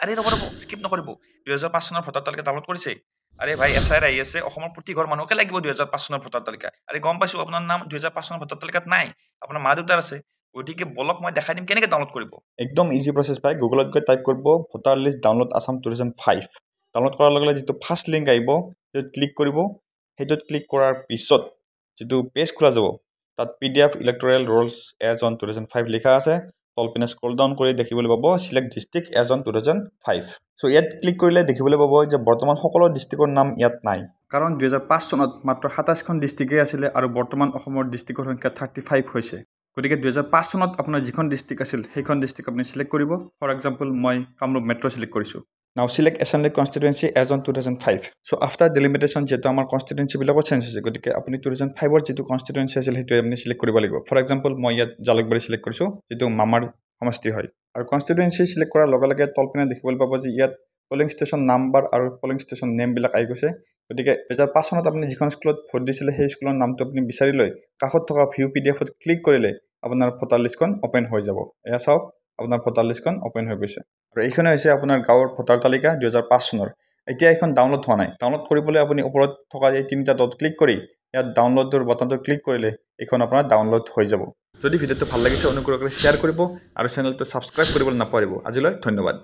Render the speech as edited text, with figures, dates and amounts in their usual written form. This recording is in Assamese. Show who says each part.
Speaker 1: আৰে ৰ'ব স্কিপ নকৰিব 2005 চনৰ ভোটাৰ তালিকা ডাউনলোড কৰিছে আৰে ভাই এছআইৰ আহি আছে অসমৰ প্ৰতি ঘৰ মানুহকে লাগিব 2005 চনৰ ভোটাৰ তালিকা আৰে গম পাইছো আপোনাৰ নাম 2005 চনৰ ভোটাৰ তালিকাত নাই আপোনাৰ মা দেউতাৰ আছে গতিকে বলক মই দেখাই দিম কেনেকৈ ডাউনলোড কৰিব একদম ইজি প্ৰচেছ পাই গুগলত গৈ টাইপ কৰিব voter list download Assam 2005 download কৰাৰ লগে লগে যিটো ফাৰ্ষ্ট লিংক আহিব সেইটো ক্লিক কৰিব সেইটোত ক্লিক কৰাৰ পিছত যিটো পেজ খোলা যাব তাত PDF electoral rolls as on 2005 লিখা আছে তলপিনে স্ক্ৰল ডাউন কৰি দেখিবলৈ পাব select district as on 2005 so ইয়াত ক্লিক কৰিলে দেখিবলৈ পাব যে বৰ্তমান সকলো ডিস্ট্ৰিক্টৰ নাম ইয়াত নাই কাৰণ 2005 চনত মাত্ৰ 27খন ডিস্ট্ৰিক্টে আছিল আৰু বৰ্তমান অসমৰ ডিস্ট্ৰিক্টৰ সংখ্যা 35 হৈছে গতিকে 2005 চনত আপোনাৰ যিখন ডিস্ট্ৰিক্ট আছিল সেইখন ডিস্ট্ৰিক্ট আপুনি সিলেক্ট কৰিব ফৰ এক্সাম্পল মই কামৰূপ মেট্ৰ সিলেক্ট কৰিছো Now select Assembly constituency as on 2005. So after delimitation যেটো আমাৰ constituency বিলাকো চেঞ্জ হৈছে গতিকে আপুনি 2005 ৰ যেটো constituency আছিল হেতু আপুনি সিলেক্ট কৰিব লাগিব ফৰ এক্সাম্পল মই ইয়াত জালুকবাৰী সিলেক্ট কৰিছো যেটো মামাৰ সমষ্টি হয় আৰু constituency সিলেক্ট কৰাৰ লগে লগে তলপিনে দেখিবলৈ পাব যে ইয়াত polling station নাম্বাৰ আৰু polling station নেম বিলাক আহি গৈছে গতিকে 2005 চনত আপুনি যিখন স্কুলত ভোট দিছিলে সেই স্কুলৰ নামটো আপুনি বিচাৰি লৈ কাষত থকা ভিউ পিডিএফত ক্লিক কৰিলে আপোনাৰ ভোটাৰ লিষ্টখন ওপেন হৈ যাব এয়া চাওক আপোনাৰ ভোটাৰ লিষ্টখন ওপেন হৈ গৈছে আৰু এইখনে হৈছে আপোনাৰ গাঁৱৰ ভোটাৰ তালিকা 2005 চনৰ এতিয়া এখন ডাউনলোড হোৱা নাই ডাউনলোড কৰিবলৈ আপুনি ওপৰত থকা এই তিনিটা ডট ক্লিক কৰি ইয়াত ডাউনলোডৰ বাটনটো ক্লিক কৰিলে এখন আপোনাৰ ডাউনলোড হৈ যাব যদি ভিডিঅটো ভাল লাগিছে অনুগ্ৰহ কৰি শেয়াৰ কৰিব আৰু চেনেলটো সাবস্ক্ৰাইব কৰিবলৈ নাপাহৰিব আজিলৈ ধন্যবাদ